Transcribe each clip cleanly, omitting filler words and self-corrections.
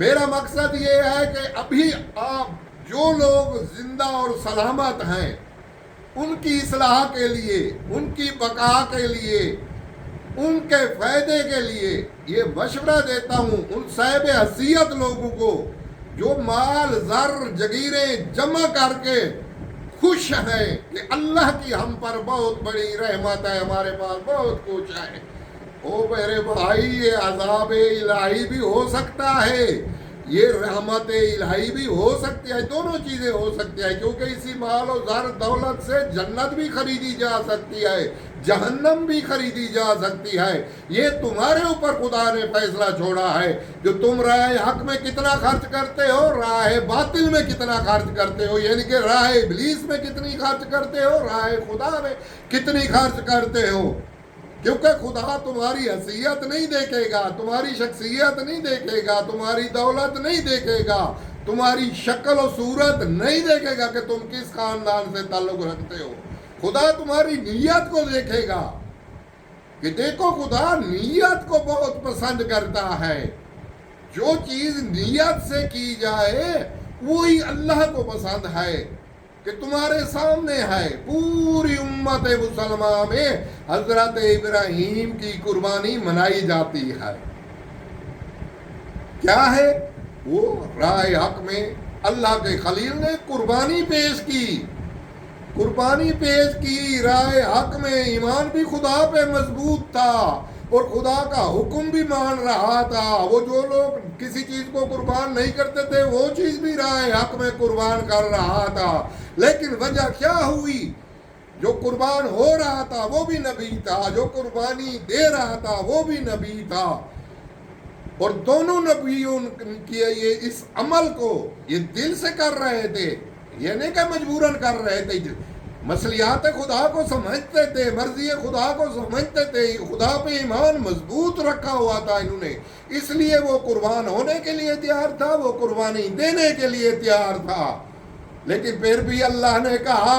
میرا مقصد یہ ہے کہ ابھی آپ جو لوگ زندہ اور سلامت ہیں ان کی اصلاح کے لیے، ان کی بقا کے لیے، ان کے فائدے کے لیے یہ مشورہ دیتا ہوں ان صاحب حیثیت لوگوں کو جو مال زر جگیریں جمع کر کے خوش ہیں کہ اللہ کی ہم پر بہت بڑی رحمت ہے، ہمارے پاس بہت کچھ ہے۔ او میرے بھائی، یہ عذاب الہی بھی ہو سکتا ہے، یہ رحمت الہی بھی ہو سکتی ہے، دونوں چیزیں ہو سکتی ہیں، کیونکہ اسی مال و زر دولت سے جنت بھی خریدی جا سکتی ہے، جہنم بھی خریدی جا سکتی ہے۔ یہ تمہارے اوپر خدا نے فیصلہ چھوڑا ہے جو تم راہ حق میں کتنا خرچ کرتے ہو، راہ باطل میں کتنا خرچ کرتے ہو، یعنی کہ راہ ابلیس میں کتنی خرچ کرتے ہو، راہ خدا میں کتنی خرچ کرتے ہو۔ کیونکہ خدا تمہاری حیثیت نہیں دیکھے گا، تمہاری شخصیت نہیں دیکھے گا، تمہاری دولت نہیں دیکھے گا، تمہاری شکل و صورت نہیں دیکھے گا کہ تم کس خاندان سے تعلق رکھتے ہو۔ خدا تمہاری نیت کو دیکھے گا کہ دیکھو خدا نیت کو بہت پسند کرتا ہے، جو چیز نیت سے کی جائے وہی اللہ کو پسند ہے۔ کہ تمہارے سامنے ہے پوری امت مسلمہ میں حضرت ابراہیم کی قربانی منائی جاتی ہے۔ کیا ہے وہ؟ راہ حق میں اللہ کے خلیل نے قربانی پیش کی، قربانی پیش کی راہ حق میں۔ ایمان بھی خدا پہ مضبوط تھا اور خدا کا حکم بھی مان رہا تھا۔ وہ جو لوگ کسی چیز کو قربان نہیں کرتے تھے وہ چیز بھی راہ حق میں قربان کر رہا تھا، لیکن وجہ کیا ہوئی؟ جو قربان ہو رہا تھا وہ بھی نبی تھا، جو قربانی دے رہا تھا وہ بھی نبی تھا، اور دونوں نبیوں کی یہ اس عمل کو یہ دل سے کر رہے تھے، یہ نہیں کہ مجبوراً کر رہے تھے، مصلحات خدا کو سمجھتے تھے، مرضی خدا کو سمجھتے تھے، خدا پہ ایمان مضبوط رکھا ہوا تھا انہوں نے، اس لیے وہ قربان ہونے کے لیے تیار تھا، وہ قربانی دینے کے لیے تیار تھا۔ لیکن پھر بھی اللہ نے کہا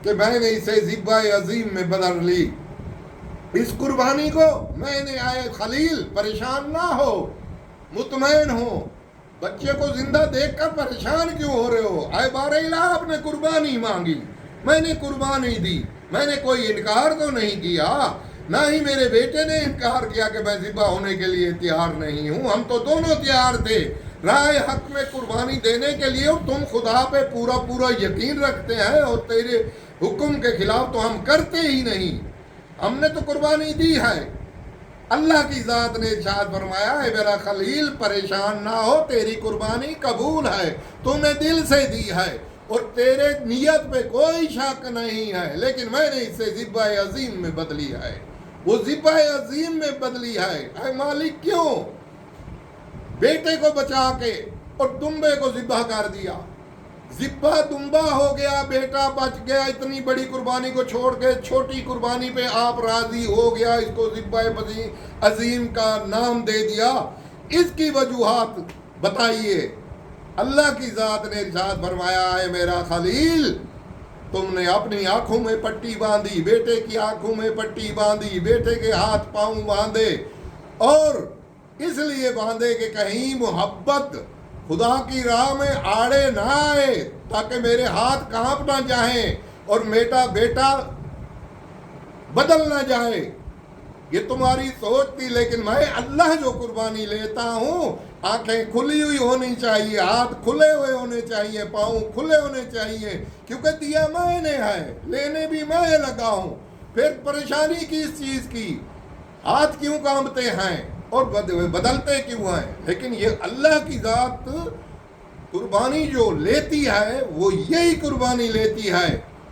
کہ میں نے اسے ذبح عظیم میں بدل لی، اس قربانی کو میں نے آئے خلیل پریشان نہ ہو، مطمئن ہو۔ بچے کو زندہ دیکھ کر پریشان کیوں ہو رہے ہو؟ اے بار الہ، آپ نے قربانی مانگی، میں نے قربانی دی، میں نے کوئی انکار تو نہیں کیا، نہ ہی میرے بیٹے نے انکار کیا کہ میں ذبح ہونے کے لیے تیار نہیں ہوں، ہم تو دونوں تیار تھے راہ حق میں قربانی دینے کے لیے، اور تم خدا پہ پورا یقین رکھتے ہیں اور تیرے حکم کے خلاف تو ہم کرتے ہی نہیں، ہم نے تو قربانی دی ہے۔ اللہ کی ذات نے ارشاد فرمایا، اے میرا خلیل پریشان نہ ہو، تیری قربانی قبول ہے، تو نے دل سے دی ہے اور تیرے نیت پہ کوئی شک نہیں ہے، لیکن میں نے اسے ذبح عظیم میں بدلی ہے، وہ ذبح عظیم میں بدلی ہے۔ اے مالک، کیوں؟ بیٹے کو بچا کے اور دمبے کو ذبح کر دیا، ذبح دمبا ہو گیا، بیٹا بچ گیا، اتنی بڑی قربانی کو چھوڑ کے چھوٹی قربانی پہ آپ راضی ہو گیا، اس کو ذبح عظیم کا نام دے دیا، اس کی وجوہات بتائیے۔ اللہ کی ذات نے ارشاد فرمایا، اے میرا خلیل، تم نے اپنی آنکھوں میں پٹی باندھی، بیٹے کی آنکھوں میں پٹی باندھی، بیٹے کے ہاتھ پاؤں باندھے، اور اس لیے باندھے کہ کہیں محبت خدا کی راہ میں آڑے نہ آئے، تاکہ میرے ہاتھ کانپ نہ جائیں اور میرا بیٹا بدل نہ جائے۔ یہ تمہاری سوچ تھی، لیکن میں اللہ جو قربانی لیتا ہوں، آنکھیں کھلی ہوئی ہونی چاہیے، ہاتھ کھلے ہوئے ہونے چاہیے، پاؤں کھلے ہونے چاہیے، کیونکہ دیا میں نے ہے، لینے بھی میں لگا ہوں۔ پھر پریشانی کس چیز کی؟ ہاتھ کیوں کانپتے ہیں اور بدلتے کیوں ہیں؟ لیکن یہ اللہ کی ذات قربانی جو لیتی ہے وہ یہی قربانی لیتی ہے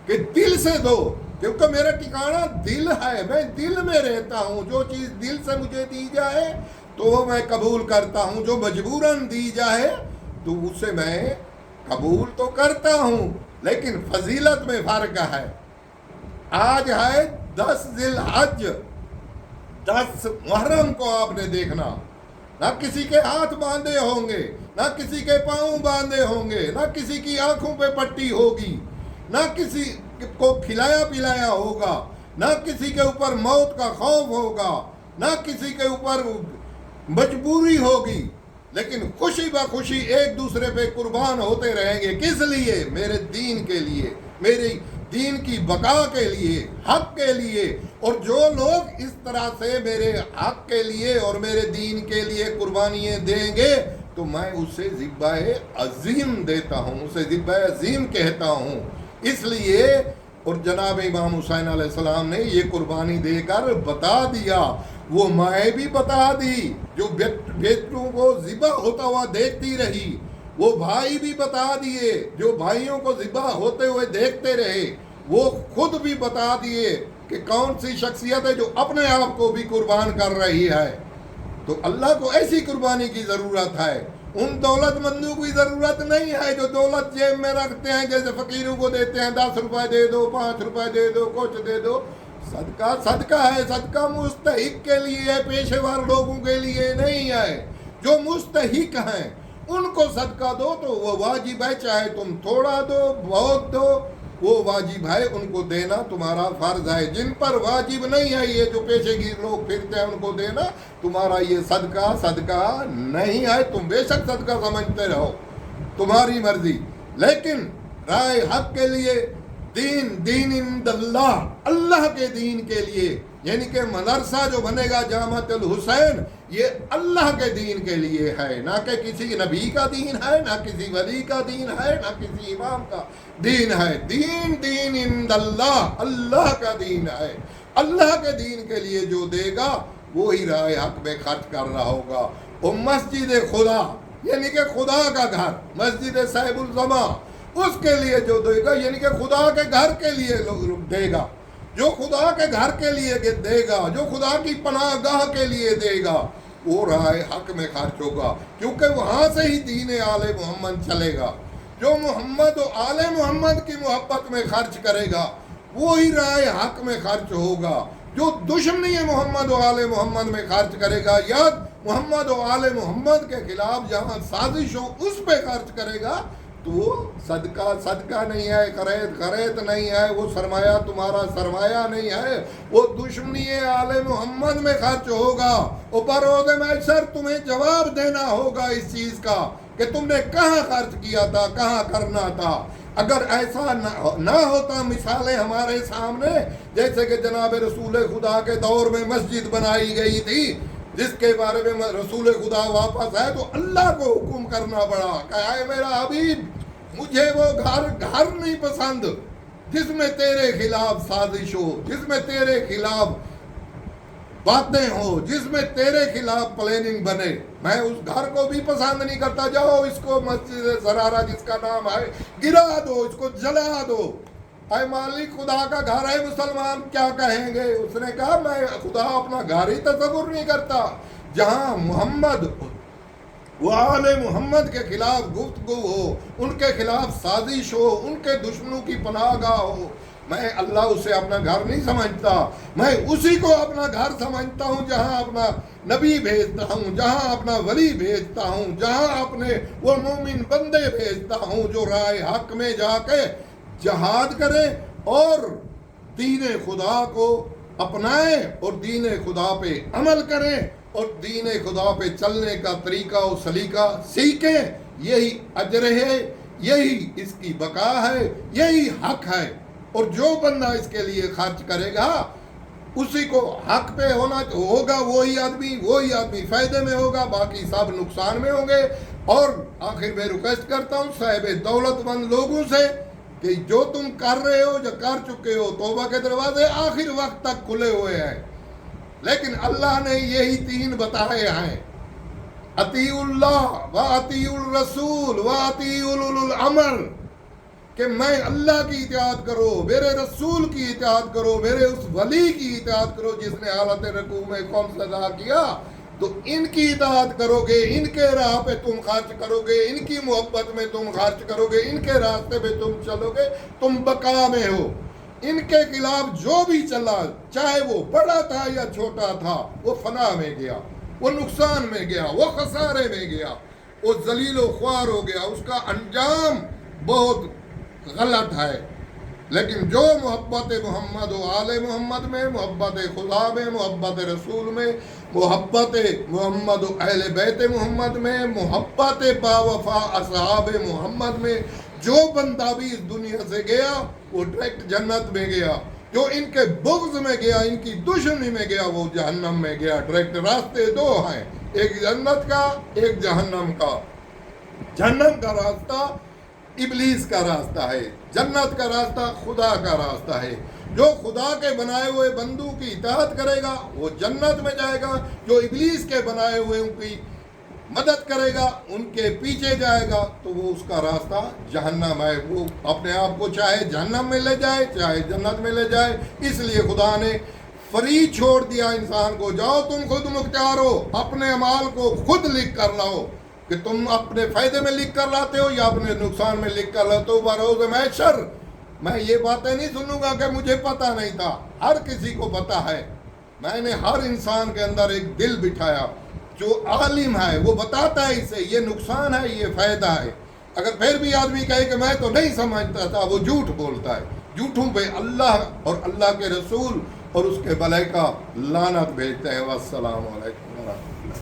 کہ دل سے دو، کیونکہ میرا ٹھکانہ دل ہے، میں دل میں رہتا ہوں، جو چیز دل سے مجھے دی جائے تو وہ میں قبول کرتا ہوں، جو مجبوراً دی جائے تو اسے میں قبول تو کرتا ہوں، لیکن فضیلت میں فرق ہے۔ آج ہے 10 ذی الحج، 10 محرم کو آپ نے دیکھنا، نہ کسی کے ہاتھ باندھے ہوں گے، نہ کسی کے پاؤں باندھے ہوں گے، نہ کسی کی آنکھوں پہ پٹی ہوگی، نہ کسی کو کھلایا پلایا ہوگا، نہ کسی کے اوپر موت کا خوف ہوگا، نہ کسی کے اوپر مجبوری ہوگی، لیکن خوشی بخوشی ایک دوسرے پہ قربان ہوتے رہیں گے. کس لیے؟ میرے دین کے لیے، میری دین کی بقا کے لیے، حق کے لیے. اور جو لوگ اس طرح سے میرے حق کے لیے اور میرے دین کے لیے قربانیاں دیں گے تو میں اسے ذبح عظیم دیتا ہوں، اسے ذبح عظیم کہتا ہوں. اس لیے اور جناب امام حسین علیہ السلام نے یہ قربانی دے کر بتا دیا. وہ مائیں بھی بتا دی جو بیٹوں کو ذبح ہوتا ہوا دیکھتی رہی، وہ بھائی بھی بتا دیے جو بھائیوں کو ذبح ہوتے ہوئے دیکھتے رہے، وہ خود بھی بتا دیے کہ کون سی شخصیت ہے جو اپنے آپ کو بھی قربان کر رہی ہے. تو اللہ کو ایسی قربانی کی ضرورت ہے. ان دولت مندوں کی ضرورت نہیں ہے جو دولت جیب میں رکھتے ہیں، جیسے فقیروں کو دیتے ہیں 10 روپے دے دو، 5 روپے دے دو، کچھ دے دو. صدقہ صدقہ ہے، صدقہ مستحق کے لیے ہے، پیشے ور لوگوں کے لیے نہیں ہے. جو مستحق ہیں ان کو صدقہ دو تو وہ واجب ہے، چاہے تم تھوڑا دو بہت دو، وہ واجب ہے، ان کو دینا تمہارا فرض ہے. جن پر واجب نہیں ہے، یہ جو پیشے گیر لوگ پھرتے ہیں ان کو دینا تمہارا یہ صدقہ نہیں ہے. تم بے شک صدقہ سمجھتے رہو، تمہاری مرضی. لیکن رائے حق کے لیے دین عند اللہ، اللہ کے دین کے لیے، یعنی کہ مدرسہ جو بنے گا جامعۃ الحسین یہ اللہ کے دین کے لیے ہے، نہ کہ کسی نبی کا دین ہے، نہ کسی ولی کا دین ہے، نہ کسی امام کا دین ہے. دین عند اللہ، اللہ کا دین ہے. اللہ کے دین کے لیے جو دے گا وہی راہ حق میں خرچ کر رہا ہوگا. وہ مسجد خدا یعنی کہ خدا کا گھر، مسجد صاحب الزما، اس کے لیے جو دے گا یعنی کہ خدا کے گھر کے لیے دے گا، جو خدا کے گھر کے لیے دے گا، جو خدا کی پناہ گاہ کے لیے دے گا، وہ راہ حق میں خرچ ہوگا. کیونکہ وہاں سے ہی دین آل محمد چلے گا. جو محمد و آل محمد کی محبت میں خرچ کرے گا وہی راہ حق میں خرچ ہوگا. جو دشمنی محمد و آل محمد میں خرچ کرے گا یا محمد و آل محمد کے خلاف جہاں سازش ہو اس پہ خرچ کرے گا تو وہ صدقہ نہیں ہے، خرید نہیں ہے، وہ سرمایہ تمہارا سرمایہ نہیں ہے، وہ دشمنی آل محمد میں خرچ ہوگا. اور بروز محشر تمہیں جواب دینا ہوگا اس چیز کا کہ تم نے کہاں خرچ کیا تھا، کہاں کرنا تھا. اگر ایسا نہ ہوتا، مثالیں ہمارے سامنے جیسے کہ جناب رسول خدا کے دور میں مسجد بنائی گئی تھی جس کے بارے میں رسول خدا واپس آئے تو اللہ کو حکم کرنا پڑا کہ اے میرا حبیب مجھے وہ گھر نہیں پسند جس میں تیرے خلاف سازش ہو، جس میں تیرے خلاف باتیں ہو، جس میں تیرے خلاف پلاننگ بنے. میں اس گھر کو بھی پسند نہیں کرتا. جاؤ اس کو مسجد زرارہ جس کا نام ہے گرا دو، اس کو جلا دو. اے مالک خدا کا گھر ہے، مسلمان کیا کہیں گے؟ اس نے کہا میں خدا اپنا گھر ہی تصور نہیں کرتا جہاں محمد و آل محمد کے خلاف گفتگو ہو، ان کے خلاف سازش ہو، ان کے دشمنوں کی پناہ گاہ ہو. میں اللہ اسے اپنا گھر نہیں سمجھتا. میں اسی کو اپنا گھر سمجھتا ہوں جہاں اپنا نبی بھیجتا ہوں، جہاں اپنا ولی بھیجتا ہوں، جہاں اپنے وہ مومن بندے بھیجتا ہوں جو راہ حق میں جا کے جہاد کریں اور دین خدا کو اپنائیں اور دین خدا پہ عمل کریں اور دین خدا پہ چلنے کا طریقہ و سلیقہ سیکھیں. یہی اجر ہے، یہی اس کی بقا ہے، یہی حق ہے. اور جو بندہ اس کے لیے خرچ کرے گا اسی کو حق پہ ہوگا، وہی آدمی فائدے میں ہوگا، باقی سب نقصان میں ہوں گے. اور آخر میں ریکویسٹ کرتا ہوں صاحب دولت مند لوگوں سے کہ جو تم کر رہے ہو یا کر چکے ہو، توبہ کے دروازے آخر وقت تک کھلے ہوئے ہیں. لیکن اللہ نے یہی 3 بتائے ہیں، اطیعوا اللہ و اطیعوا الرسول و اطیعوا اولو الامر، کہ میں اللہ کی اطاعت کرو، میرے رسول کی اطاعت کرو، میرے اس ولی کی اطاعت کرو جس نے حالت رکوع میں خمس ادا کیا. تو ان کی اطاعت کرو گے، ان کے راہ پہ تم خرچ کرو گے، ان کی محبت میں تم خرچ کرو گے، ان کے راستے پہ تم چلو گے، تم بقا میں ہو. ان کے خلاف جو بھی چلا، چاہے وہ بڑا تھا یا چھوٹا تھا، وہ فنا میں گیا، وہ نقصان میں گیا، وہ خسارے میں گیا، وہ ذلیل و خوار ہو گیا، اس کا انجام بہت غلط ہے. لیکن جو محبت محمد و آل محمد میں، محبت خدا میں، محبت رسول میں، محبت محمد و اہل بیت محمد میں، محبت باوفا اصحاب محمد میں جو بندہ بھی اس دنیا سے گیا وہ ڈائریکٹ جنت میں گیا. جو ان کے بغض میں گیا، ان کی دشمنی میں گیا، وہ جہنم میں گیا. ڈائریکٹ راستے دو ہیں، ایک جنت کا، ایک جہنم کا. جہنم کا راستہ ابلیس کا راستہ ہے، جنت کا راستہ خدا کا راستہ ہے. جو خدا کے بنائے ہوئے بندوں کی اطاعت کرے گا وہ جنت میں جائے گا، جو ابلیس کے بنائے ہوئے ان کی مدد کرے گا، ان کے پیچھے جائے گا، تو وہ اس کا راستہ جہنم ہے. وہ اپنے آپ کو چاہے جہنم میں لے جائے چاہے جنت میں لے جائے. اس لیے خدا نے فری چھوڑ دیا انسان کو، جاؤ تم خود مختار ہو، اپنے اعمال کو خود لکھ کر لاؤ کہ تم اپنے فائدے میں لکھ کر لاتے ہو یا اپنے نقصان میں لکھ کر لاتے ہو. بروز محشر میں یہ باتیں نہیں سنوں گا کہ مجھے پتہ نہیں تھا. ہر کسی کو پتہ ہے. میں نے ہر انسان کے اندر ایک دل بٹھایا جو عالم ہے، وہ بتاتا ہے اسے یہ نقصان ہے، یہ فائدہ ہے. اگر پھر بھی آدمی کہے کہ میں تو نہیں سمجھتا تھا، وہ جھوٹ بولتا ہے. جھوٹوں پہ اللہ اور اللہ کے رسول اور اس کے ملائکہ لعنت بھیجتے ہیں. والسلام علیکم ورحمۃ اللہ.